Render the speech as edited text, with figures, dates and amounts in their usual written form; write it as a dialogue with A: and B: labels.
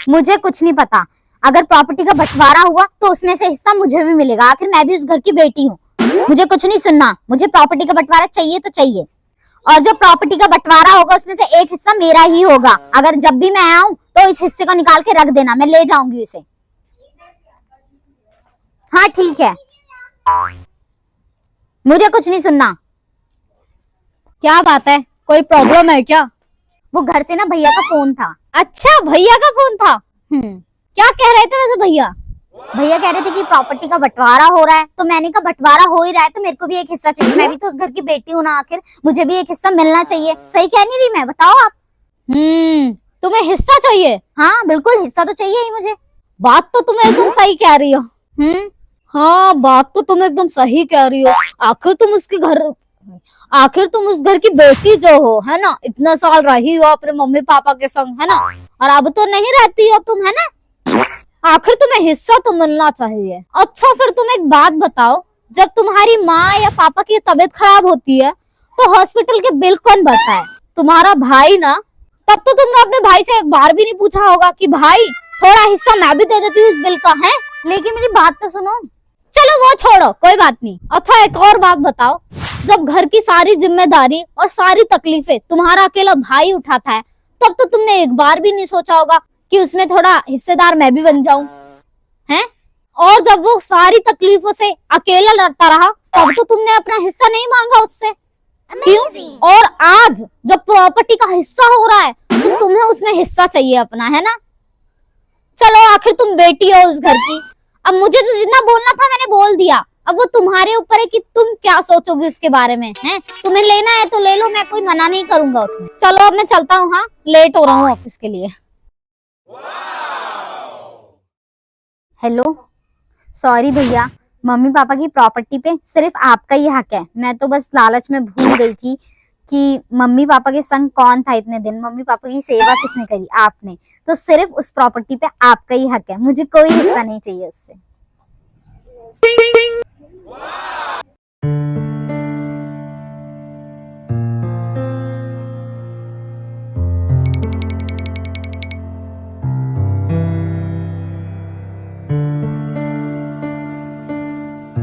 A: मुझे कुछ नहीं पता। अगर प्रॉपर्टी का बंटवारा हुआ तो उसमें से हिस्सा मुझे भी मिलेगा, आखिर मैं भी उस घर की बेटी हूँ। मुझे कुछ नहीं सुनना, मुझे प्रॉपर्टी का बंटवारा चाहिए तो चाहिए, और जो प्रॉपर्टी का बंटवारा होगा उसमें से एक हिस्सा मेरा ही होगा। अगर जब भी मैं आऊं तो इस हिस्से को निकाल के रख देना, मैं ले जाऊंगी उसे। हाँ ठीक है, मुझे कुछ नहीं सुनना।
B: क्या बात है, कोई प्रॉब्लम है क्या?
A: वो घर से ना भैया का फोन था।
B: अच्छा, भैया का फोन था। क्या कह रहे थे वैसे भैया?
A: भैया कह रहे थे कि प्रॉपर्टी का बंटवारा हो रहा है, तो मैंने कहा बंटवारा हो ही रहा है तो मेरे को भी एक हिस्सा चाहिए, मैं भी तो उस घर की बेटी हूँ ना, आखिर मुझे भी एक हिस्सा मिलना चाहिए। सही कह नहीं रही मैं? बताओ आप।
B: तुम्हें हिस्सा चाहिए?
A: हाँ बिल्कुल, हिस्सा तो चाहिए ही मुझे।
B: बात तो तुम एकदम सही कह रही हो। हाँ, बात तो तुम एकदम सही कह रही हो। आखिर तुम उस घर की बेटी जो हो, है ना, इतना साल रही हो अपने मम्मी पापा के संग, है ना, और अब तो नहीं रहती हो तुम, है ना, आखिर तुम्हें हिस्सा तो मिलना चाहिए। अच्छा, फिर तुम एक बात बताओ, जब तुम्हारी माँ या पापा की तबीयत खराब होती है तो हॉस्पिटल के बिल कौन भरता है? तुम्हारा भाई ना। तब तो तुमने अपने भाई से एक बार भी नहीं पूछा होगा कि भाई थोड़ा हिस्सा मैं भी दे देती हूँ इस बिल का, है?
A: लेकिन मेरी बात तो सुनो।
B: चलो वो छोड़ो, कोई बात नहीं। अच्छा, एक और बात बताओ, जब घर की सारी जिम्मेदारी और सारी तकलीफें तुम्हारा अकेला भाई उठाता है, तब तो तुमने एक बार भी नहीं सोचा होगा कि उसमें थोड़ा हिस्सेदार मैं भी बन जाऊं, हैं? और जब वो सारी तकलीफों से अकेला लड़ता रहा, तब तो तुमने अपना हिस्सा नहीं मांगा उससे, क्यों? और आज जब प्रॉपर्टी का हिस्सा हो रहा है तो तुम्हें उसमें हिस्सा चाहिए अपना, है ना? चलो, आखिर तुम बेटी हो उस घर की। अब मुझे तो जितना बोलना था मैंने बोल दिया, अब वो तुम्हारे ऊपर है कि तुम क्या सोचोगे उसके बारे में, हैं? तुम्हें लेना है तो ले लो, मैं कोई मना नहीं करूंगा उसमें। चलो अब मैं चलता हूँ, हाँ, लेट हो रहा हूँ ऑफिस के लिए।
A: हेलो, सॉरी भैया, मम्मी पापा की प्रॉपर्टी पे सिर्फ आपका ही हक है। मैं तो बस लालच में भूल गई थी कि मम्मी पापा के संग कौन था इतने दिन, मम्मी पापा की सेवा किसने करी? आपने। तो सिर्फ उस प्रॉपर्टी पे आपका ही हक है, मुझे कोई हिस्सा नहीं चाहिए उससे।